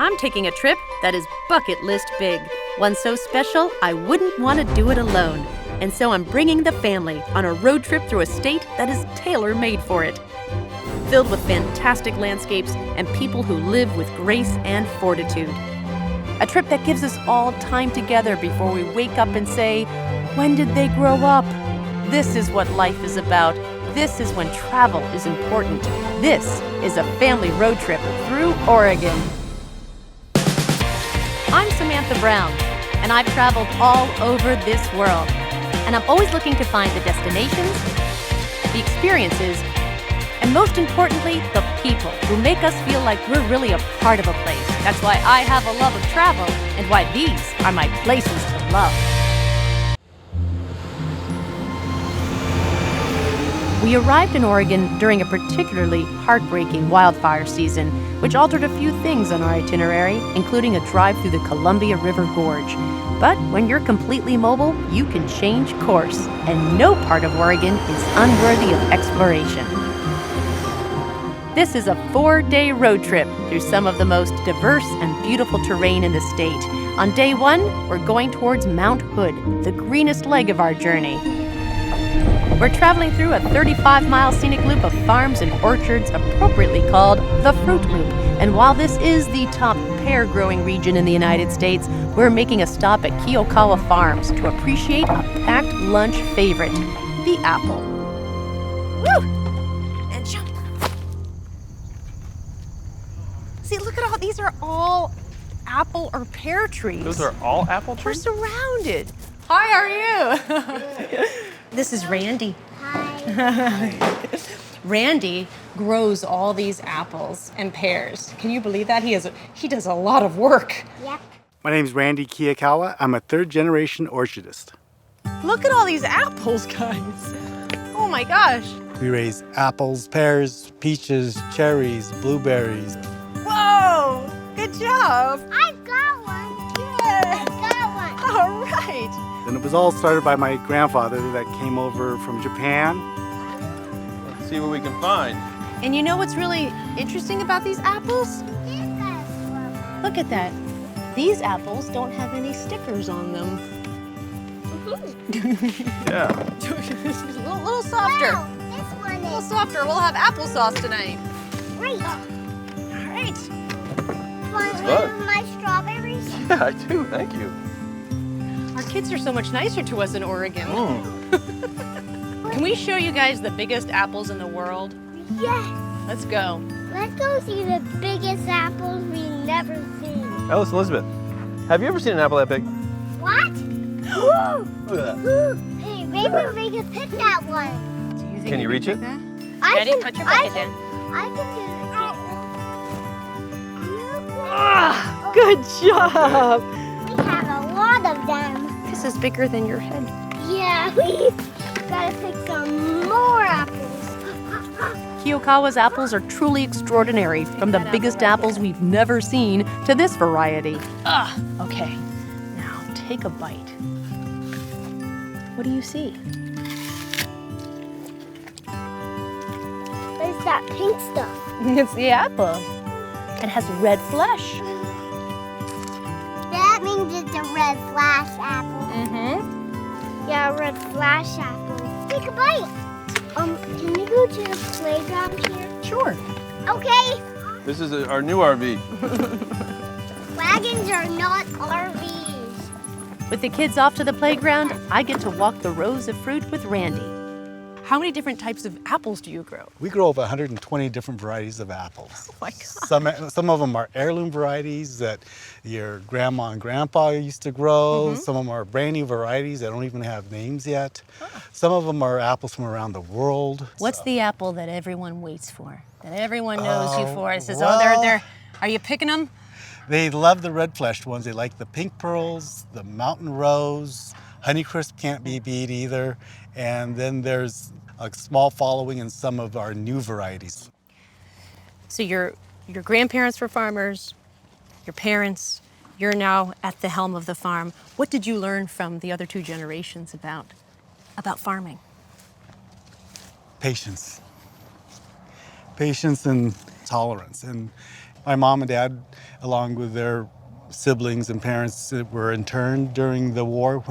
I'm taking a trip that is bucket list big. One so special, I wouldn't want to do it alone. And so I'm bringing the family on a road trip through a state that is tailor-made for it. Filled with fantastic landscapes and people who live with grace and fortitude. A trip that gives us all time together before we wake up and say, when did they grow up? This is what life is about. This is when travel is important. This is a family road trip through Oregon. I'm Samantha Brown, and I've traveled all over this world. And I'm always looking to find the destinations, the experiences, and most importantly, the people who make us feel like we're really a part of a place. That's why I have a love of travel and why these are my places to love. We arrived in Oregon during a particularly heartbreaking wildfire season, which altered a few things on our itinerary, including a drive through the Columbia River Gorge. But when you're completely mobile, you can change course, and no part of Oregon is unworthy of exploration. This is a 4-day road trip through some of the most diverse and beautiful terrain in the state. On day 1, we're going towards Mount Hood, the greenest leg of our journey. We're traveling through a 35-mile scenic loop of farms and orchards appropriately called the Fruit Loop. And while this is the top pear-growing region in the United States, we're making a stop at Kiyokawa Farms to appreciate a packed lunch favorite, the apple. Woo! And jump. See, look at all, these are all apple or pear trees. Those are all apple trees? We're surrounded. Hi, how are you? This is Randy. Hi. Randy grows all these apples and pears. Can you believe that? He does a lot of work. Yep. My name's Randy Kiyokawa. I'm a third-generation orchardist. Look at all these apples, guys. Oh my gosh. We raise apples, pears, peaches, cherries, blueberries. Whoa, good job. I've got one. Yeah. I've got one. All right. And it was all started by my grandfather that came over from Japan. Let's see what we can find. And you know what's really interesting about these apples? Look at that. These apples don't have any stickers on them. Yeah. a little softer. Wow, this one A little is softer. We'll have applesauce tonight. great. All right. Want good. one of my strawberries? Yeah, I do. Thank you. Our kids are so much nicer to us in Oregon. Mm. Can we show you guys the biggest apples in the world? Yes. Let's go. Let's go see the biggest apples we've never seen. Alice Elizabeth, have you ever seen an apple that big? What? Ugh. Hey, maybe we could pick that one. Can you reach it? Ready? Put your bucket down. I can do it. Ah, good job. We have a lot of them. This is bigger than your head. Yeah, we gotta pick some more apples. Kiyokawa's apples are truly extraordinary, from the biggest apples we've never seen to this variety. Okay. Now take a bite. What do you see? There's that pink stuff. It's the apple. It has red flesh. That means it's a red flash apple. Mm-hmm. Yeah, a red flash apple. Take a bite. Can we go to the playground here? Sure. Okay. This is our new RV. Wagons are not RVs. With the kids off to the playground, I get to walk the rows of fruit with Randy. How many different types of apples do you grow? We grow over 120 different varieties of apples. Oh my God. Some of them are heirloom varieties that your grandma and grandpa used to grow. Some of them are brand new varieties that don't even have names yet. Some of them are apples from around the world. What's the apple that everyone waits for? That everyone knows you for? It says, well- they're. Are you picking them? They love the red fleshed ones. They like the pink pearls, the mountain rose, Honeycrisp can't be beat either. And then there's a small following in some of our new varieties. So your grandparents were farmers, your parents, you're now at the helm of the farm. What did you learn from the other two generations about farming? Patience. Patience and tolerance. And My mom and dad, along with their siblings and parents, were interned during the war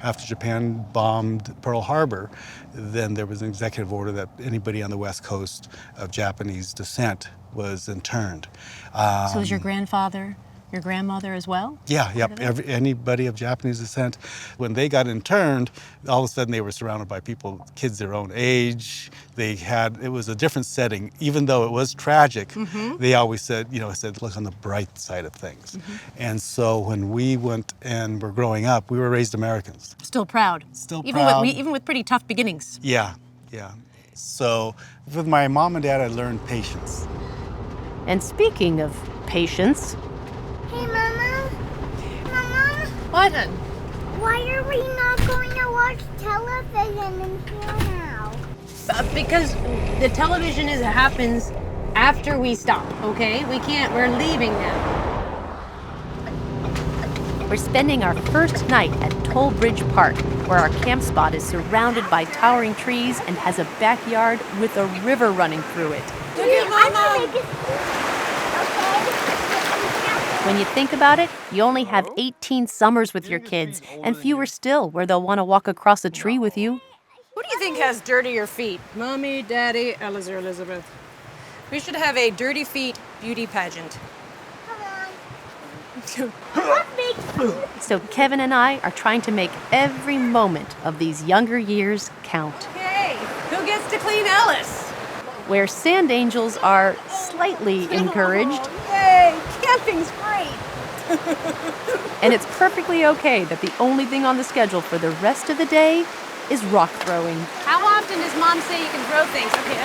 after Japan bombed Pearl Harbor. Then there was an executive order that anybody on the West Coast of Japanese descent was interned. So was your grandfather, your grandmother as well? Yeah, yep. Anybody of Japanese descent. When they got interned, all of a sudden they were surrounded by people, kids their own age. It was a different setting. Even though it was tragic, they always said, look on the bright side of things. And so when we went and were growing up, we were raised Americans. Still proud. Still even proud. Even with pretty tough beginnings. Yeah. So with my mom and dad, I learned patience. And speaking of patience... Hey, Mama. Mama, What? why are we not going to watch television in here now? Because the television happens after we stop, okay? We're leaving now. We're spending our first night at Toll Bridge Park, where our camp spot is surrounded by towering trees and has a backyard with a river running through it. When you think about it, you only have 18 summers with your kids, and fewer still where they'll want to walk across a tree with you. Who do you think has dirtier feet? Mommy, Daddy, Eliza or Elizabeth? We should have a dirty feet beauty pageant. So Kevin and I are trying to make every moment of these younger years count. Hey, who gets to clean Ellis? Where sand angels are slightly encouraged, Yay, camping's great. and it's perfectly okay that the only thing on the schedule for the rest of the day is rock throwing. How often does Mom say you can throw things? Okay,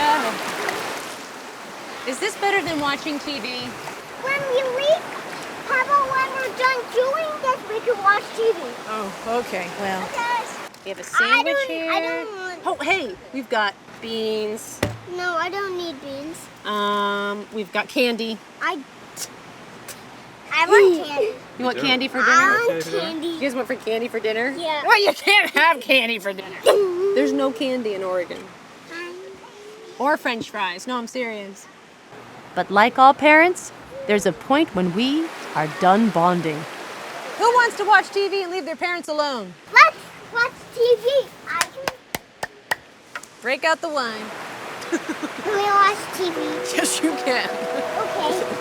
Is this better than watching TV? When we leave, how about when we're done doing this, we can watch TV? Oh, okay. Well, We have a sandwich I here. don't want... oh, hey, we've got beans. No, I don't need beans. We've got candy. I want candy. You want candy for dinner? I want candy. You guys want for candy for dinner? Yeah. Well, you can't have candy for dinner. There's no candy in Oregon. Or French fries. No, I'm serious. But like all parents, there's a point when we are done bonding. Who wants to watch TV and leave their parents alone? Let's watch TV. I can... Break out the wine. Can we watch TV? Yes, you can. Okay.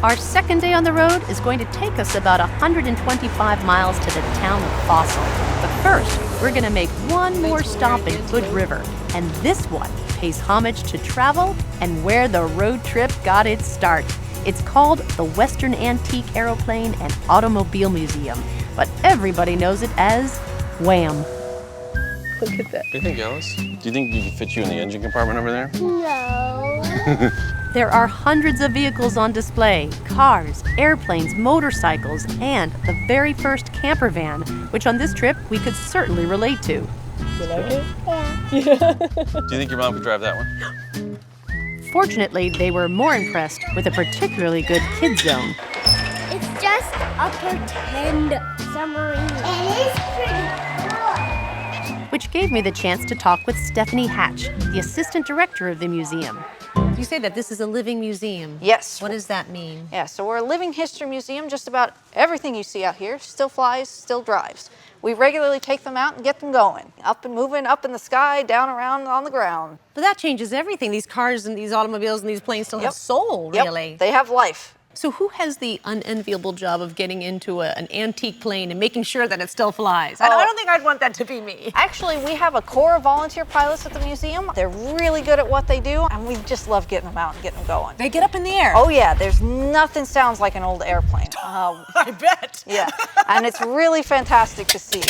Our second day on the road is going to take us about 125 miles to the town of Fossil. But first, we're going to make one more stop in Hood River. And this one pays homage to travel and where the road trip got its start. It's called the Western Antique Aeroplane and Automobile Museum, but everybody knows it as WHAM. Look at that. What do you think, Alice? Do you think you could fit you in the engine compartment over there? No. There are hundreds of vehicles on display, cars, airplanes, motorcycles, and the very first camper van, which on this trip we could certainly relate to. You like it? Yeah. Do you think your mom could drive that one? Fortunately, they were more impressed with a particularly good kids zone. It's just a pretend submarine. It is pretty cool. Which gave me the chance to talk with Stephanie Hatch, the assistant director of the museum. You say that this is a living museum. Yes. What does that mean? Yeah, so we're a living history museum. Just about everything you see out here still flies, still drives. We regularly take them out and get them going. Up and moving, up in the sky, down around on the ground. But that changes everything. These cars and these automobiles and these planes still have soul, Yep, really. they have life. So who has the unenviable job of getting into an antique plane and making sure that it still flies? I don't think I'd want that to be me. Actually, we have a core of volunteer pilots at the museum. They're really good at what they do, and we just love getting them out and getting them going. They get up in the air. Oh yeah, there's nothing sounds like an old airplane. I bet. Yeah, and it's really fantastic to see.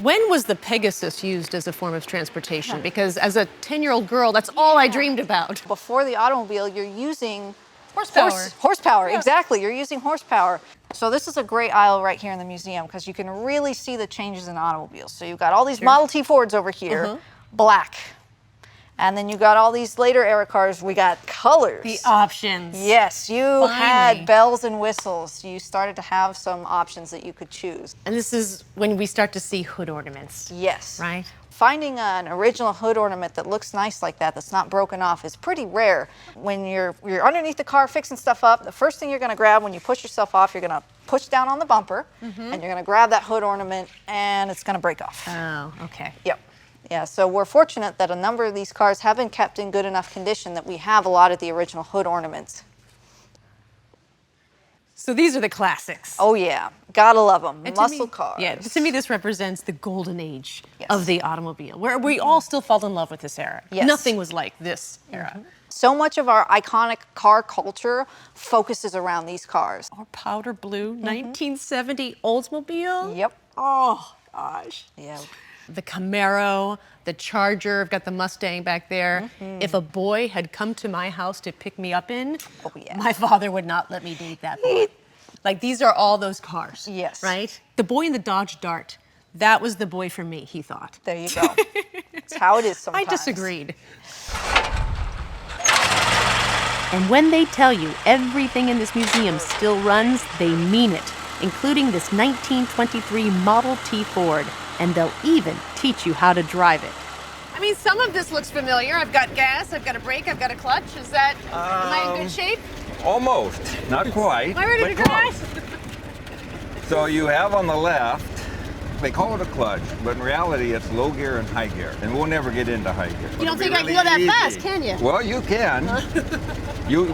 When was the Pegasus used as a form of transportation? Because as a 10-year-old girl, that's all I dreamed about. Before the automobile, you're using Horsepower. Horsepower, exactly. You're using horsepower. So this is a great aisle right here in the museum because you can really see the changes in automobiles. So you've got all these Model T Fords over here, black. And then you got all these later era cars, we got colors. The options. Yes, you Finally. had bells and whistles. You started to have some options that you could choose. And this is when we start to see hood ornaments. Yes. Right? finding an original hood ornament that looks nice like that, that's not broken off, is pretty rare. When you're underneath the car fixing stuff up, the first thing you're gonna grab when you push yourself off, you're gonna push down on the bumper, and you're gonna grab that hood ornament, and it's gonna break off. Oh, okay. Yep. Yeah, so we're fortunate that a number of these cars have been kept in good enough condition that we have a lot of the original hood ornaments. So these are the classics. Oh yeah, gotta love them, And to muscle me- cars. Yeah, to me this represents the golden age Yes. of the automobile, where we all still fell in love with this era. Yes. Nothing was like this era. So much of our iconic car culture focuses around these cars. Our powder blue 1970 Oldsmobile. Yep. Oh, gosh. Yeah. The Camaro, the Charger, I've got the Mustang back there. If a boy had come to my house to pick me up in, Oh, yeah. my father would not let me date that boy. Like, these are all those cars. Yes. Right? The boy in the Dodge Dart, that was the boy for me, he thought. There you go. It's how it is sometimes. I disagreed. And when they tell you everything in this museum still runs, they mean it, including this 1923 Model T Ford. And they'll even teach you how to drive it. I mean, some of this looks familiar. I've got gas, I've got a brake, I've got a clutch. Is that, am I in good shape? Almost, not quite. Am I ready to but drive? close. So you have on the left, they call it a clutch, but in reality it's low gear and high gear, and we'll never get into high gear. You don't It'll be think I can really go that easy. fast, can you? Well, you can.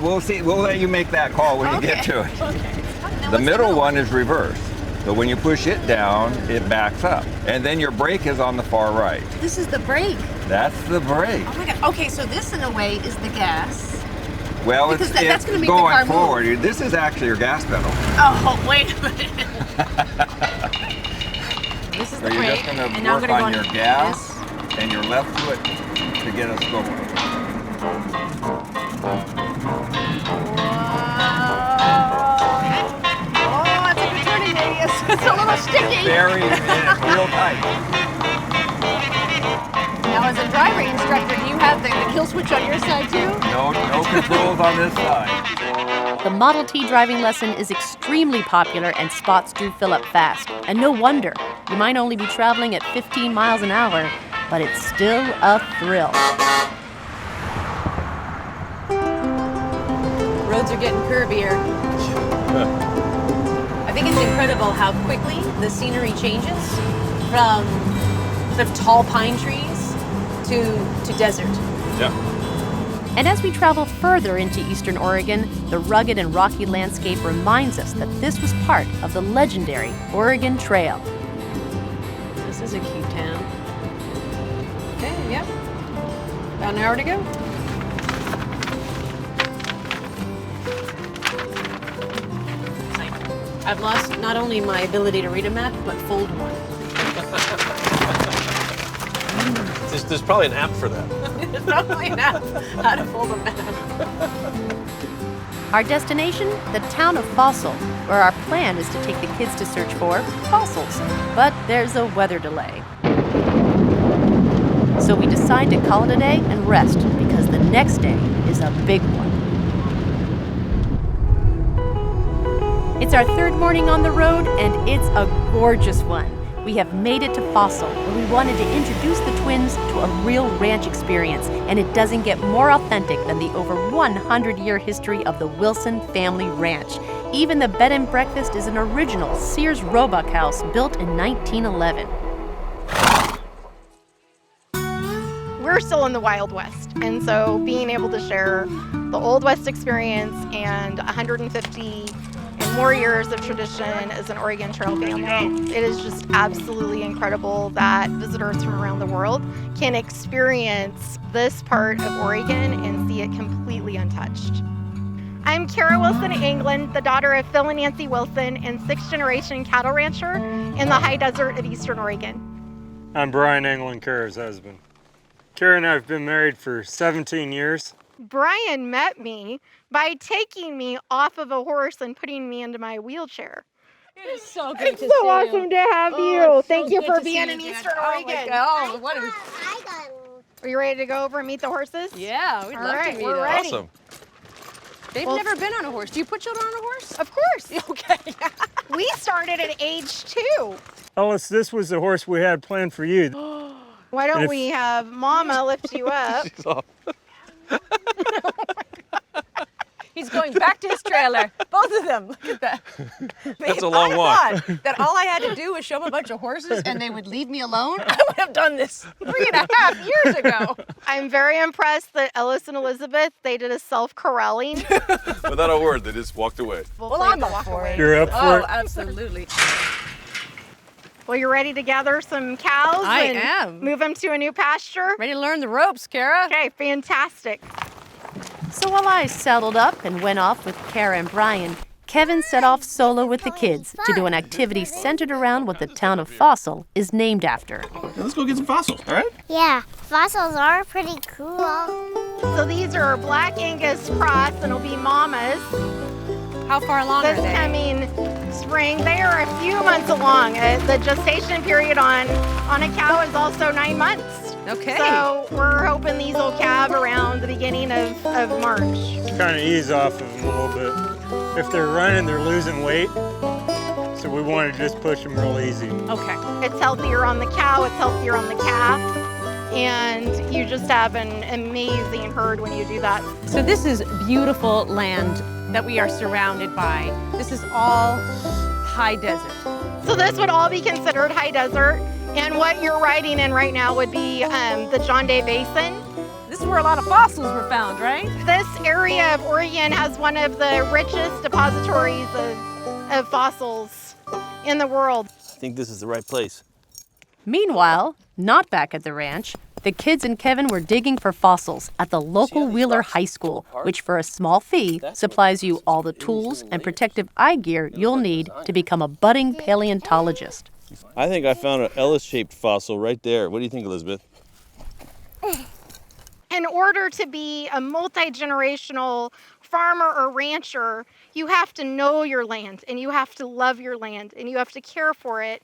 We'll see. We'll let you make that call when you get to it. The middle one is reverse. So when you push it down, it backs up. And then your brake is on the far right. This is the brake. That's the brake. Oh my God. Okay, so this in a way is the gas. Well, Because it's that's gonna make the going car move. forward. This is actually your gas pedal. Oh, wait a minute. This is So the you're brake. just going and to now I'm work gonna on go your gas and your left foot to get us going. Oh, that's a good turning radius. It's a little sticky. Very, it's real tight. Now, as a driving instructor, do you have the kill switch on your side too? No controls on this side. The Model T driving lesson is extremely popular and spots do fill up fast. And no wonder. You might only be traveling at 15 miles an hour, but it's still a thrill. Roads are getting curvier. I think it's incredible how quickly the scenery changes from sort of tall pine trees to desert. Yeah. And as we travel further into eastern Oregon, the rugged and rocky landscape reminds us that this was part of the legendary Oregon Trail. This is a cute town. Okay, yep. About an hour to go. I've lost not only my ability to read a map, but fold one. There's probably an app for that. There's probably an app how to fold a map. Our destination, the town of Fossil, where our plan is to take the kids to search for fossils. But there's a weather delay. So we decide to call it a day and rest because the next day is a big one. It's our third morning on the road, and it's a gorgeous one. We have made it to Fossil, where we wanted to introduce the twins to a real ranch experience, and it doesn't get more authentic than the over 100-year history of the Wilson family ranch. Even the bed and breakfast is an original Sears Roebuck house built in 1911. We're still in the Wild West, and so being able to share the Old West experience and 150 and more years of tradition as an Oregon Trail family, it is just absolutely incredible that visitors from around the world can experience this part of Oregon and see it completely untouched. I'm Kara Wilson England, the daughter of Phil and Nancy Wilson and sixth-generation cattle rancher in the high desert of eastern Oregon. I'm Brian England, Kara's husband. Kara and I have been married for 17 years. Brian met me by taking me off of a horse and putting me into my wheelchair. It is so great It's to so see awesome you. to have Oh, you. it's so Thank you good for to see being you in again. Eastern Oh my Oregon. God. Oh, what a... Are you ready to go over and meet the horses? Yeah, we'd All love right, to meet we're them. ready. Awesome. They've Well, never been on a horse. Do you put children on a horse? Of course. Okay. We started at age 2. Ellis, this was the horse we had planned for you. Why don't we have Mama lift you up? She's off. He's going back to his trailer. Both of them. Look at that. That's a long walk. That all I had to do was show them a bunch of horses and they would leave me alone, I would have done this 3.5 years ago. I'm very impressed that Ellis and Elizabeth, they did a self-corralling. Without a word, they just walked away. Well, I'm up for it. You're up for Oh, it? absolutely. Well, you're ready to gather some cows I and am. move them to a new pasture? Ready to learn the ropes, Kara? Okay, fantastic. So while I saddled up and went off with Kara and Brian, Kevin set off solo with the kids to do an activity centered around what the town of Fossil is named after. Let's go get some fossils, all right? Yeah, fossils are pretty cool. So these are Black Angus cross and it'll be Mama's. How far along are This they? coming spring, they are a few months along. The gestation period on a cow is also 9 months. Okay. So we're hoping these will calve around the beginning of March. Kind of ease off of them a little bit. If they're running, they're losing weight. So we want to just push them real easy. Okay. It's healthier on the cow, it's healthier on the calf, and you just have an amazing herd when you do that. So this is beautiful land that we are surrounded by. This is all high desert. So this would all be considered high desert, and what you're riding in right now would be the John Day Basin. This is where a lot of fossils were found, right? This area of Oregon has one of the richest depositories of fossils in the world. I think this is the right place. Meanwhile, not back at the ranch, the kids and Kevin were digging for fossils at the local Wheeler High School, which for a small fee supplies you all the tools and protective eye gear you'll need to become a budding paleontologist. I think I found an Ellis-shaped fossil right there. What do you think, Elizabeth? In order to be a multi-generational farmer or rancher, you have to know your land and you have to love your land and you have to care for it.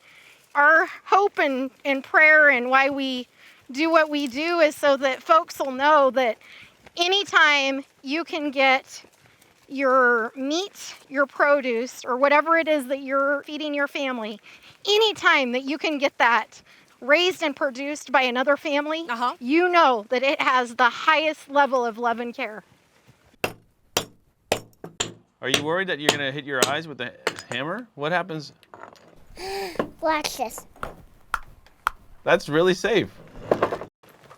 Our hope and prayer and why we do what we do is so that folks will know that anytime you can get your meat, your produce, or whatever it is that you're feeding your family, anytime that you can get that raised and produced by another family, you know that it has the highest level of love and care. Are you worried that you're going to hit your eyes with the hammer? What happens? Watch this. That's really safe.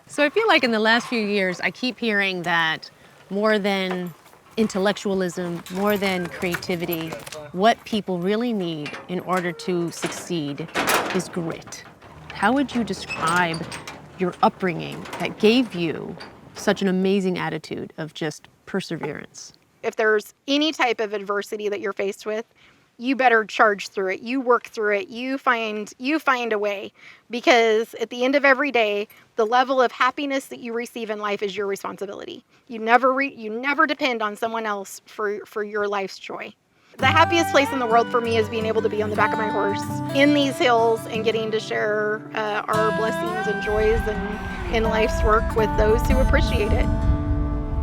So I feel like in the last few years, I keep hearing that more than intellectualism, more than creativity, what people really need in order to succeed is grit. How would you describe your upbringing that gave you such an amazing attitude of just perseverance? If there's any type of adversity that you're faced with, you better charge through it. You work through it. You find a way, because at the end of every day, the level of happiness that you receive in life is your responsibility. You never depend on someone else for your life's joy. The happiest place in the world for me is being able to be on the back of my horse in these hills and getting to share our blessings and joys and in life's work with those who appreciate it.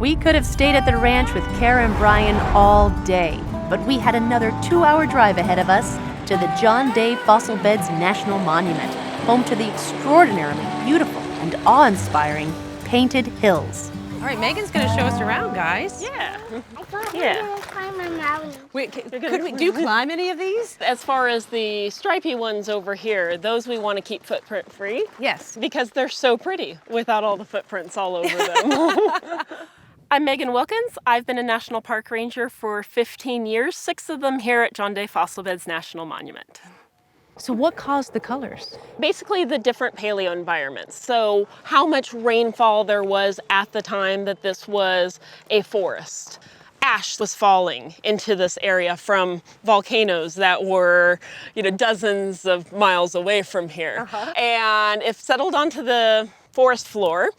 We could have stayed at the ranch with Kara and Brian all day, but we had another 2-hour drive ahead of us to the John Day Fossil Beds National Monument, home to the extraordinarily beautiful and awe-inspiring Painted Hills. All right, Megan's going to show us around, guys. Yeah. I thought we were going to climb a mountain. Wait, could we do climb any of these? As far as the stripy ones over here, those we want to keep footprint free Yes. because they're so pretty without all the footprints all over them. I'm Megan Wilkins. I've been a National Park Ranger for 15 years, 6 of them here at John Day Fossil Beds National Monument. So what caused the colors? Basically the different paleo environments. So how much rainfall there was at the time that this was a forest. Ash was falling into this area from volcanoes that were, dozens of miles away from here. And it settled onto the forest floor,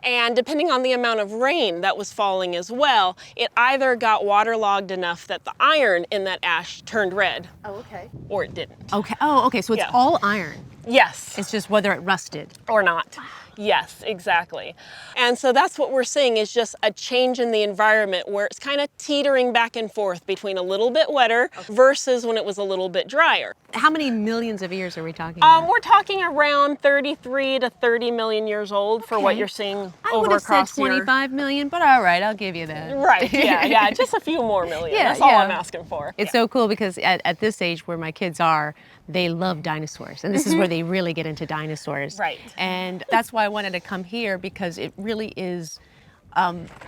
and depending on the amount of rain that was falling as well, it either got waterlogged enough that the iron in that ash turned red. Oh, okay. Or it didn't. Okay. Oh, okay. So it's Yeah. all iron. Yes. It's just whether it rusted. Or not. Yes, exactly. And so that's what we're seeing is just a change in the environment where it's kind of teetering back and forth between a little bit wetter versus when it was a little bit drier. How many millions of years are we talking about? We're talking around 33 to 30 million years old for what you're seeing I over would have across said 25 million, but all right, I'll give you that. Right, yeah, just a few more million. Yeah, That's all yeah. I'm asking for. It's so cool because at this age where my kids are, they love dinosaurs. And this is where they really get into dinosaurs. Right. And that's why I wanted to come here, because it really is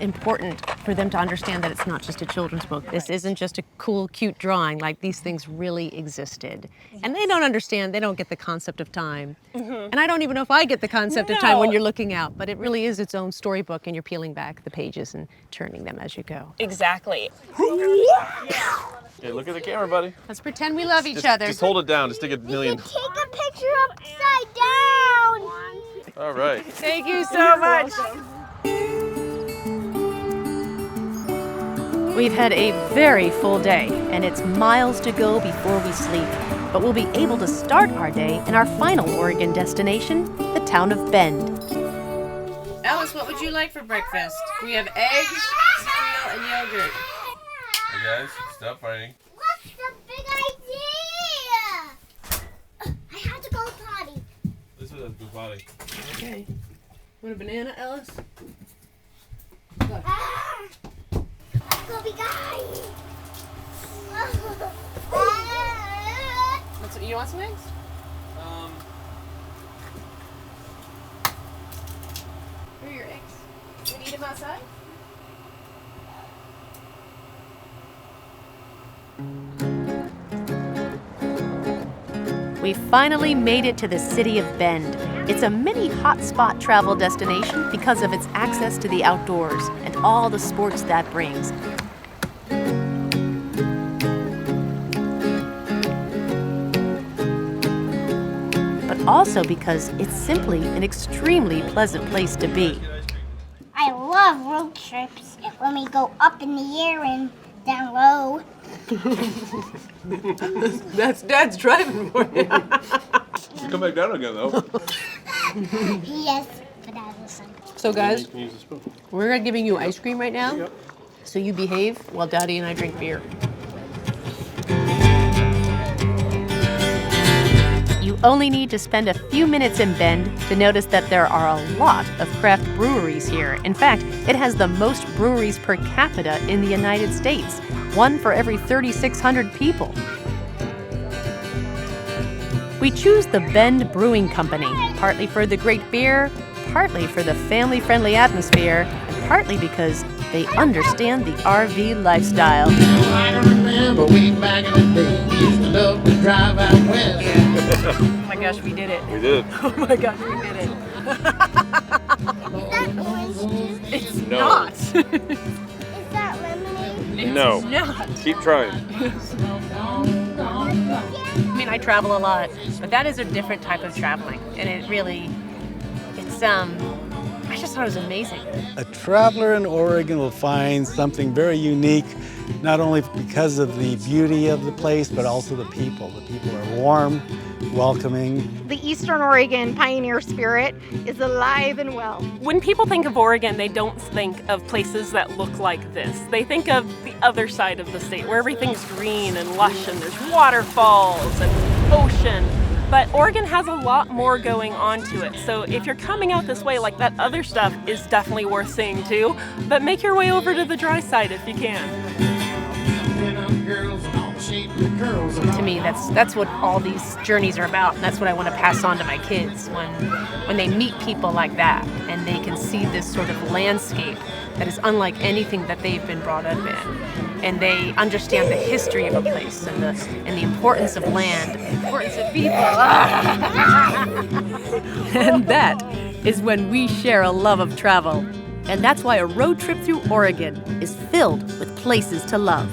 important for them to understand that it's not just a children's book. This isn't just a cool, cute drawing. Like, these things really existed. And they don't understand, they don't get the concept of time. And I don't even know if I get the concept of time when you're looking out, but it really is its own storybook, and you're peeling back the pages and turning them as you go. Exactly. Okay, look at the camera, buddy. Let's pretend we love each other. Just hold it down. Just take a million. Take a picture upside down. All right. Thank you so much. We've had a very full day, and it's miles to go before we sleep. But we'll be able to start our day in our final Oregon destination, the town of Bend. Alice, what would you like for breakfast? We have eggs, cereal, and yogurt. Hey guys, stop fighting. What's the big idea? I have to go potty. This is a good body. Okay. Want a banana, Alice? Let's go, big guy. You want some eggs? Here are your eggs. Can you eat them outside? We finally made it to the city of Bend. It's a mini hotspot travel destination because of its access to the outdoors and all the sports that brings. But also because it's simply an extremely pleasant place to be. I love road trips when we go up in the air and down low. That's Dad's driving for you. You come back down again, though. Yes, but I listen. So guys, You can use the spoon. we're giving you ice cream right now. So you behave while Daddy and I drink beer. You only need to spend a few minutes in Bend to notice that there are a lot of craft breweries here. In fact, it has the most breweries per capita in the United States, one for every 3,600 people. We choose the Bend Brewing Company, partly for the great beer, partly for the family-friendly atmosphere, and partly because they understand the RV lifestyle. I remember way back in the day, we used to love to drive out west. Oh my gosh, we did it. We did. Oh my gosh, we did it. Is that orange juice? It's No. not. Is that lemonade? No. Not. Keep trying. I mean, I travel a lot, but that is a different type of traveling, and it really, I just thought it was amazing. A traveler in Oregon will find something very unique, not only because of the beauty of the place, but also the people. The people are warm, welcoming. The Eastern Oregon pioneer spirit is alive and well. When people think of Oregon, they don't think of places that look like this. They think of the other side of the state where everything's green and lush and there's waterfalls and ocean. But Oregon has a lot more going on to it. So if you're coming out this way, like, that other stuff is definitely worth seeing too. But make your way over to the dry side if you can. To me, that's what all these journeys are about, and that's what I want to pass on to my kids when they meet people like that, and they can see this sort of landscape that is unlike anything that they've been brought up in, and they understand the history of a place and the importance of land, the importance of people. And that is when we share a love of travel. And that's why a road trip through Oregon is filled with places to love.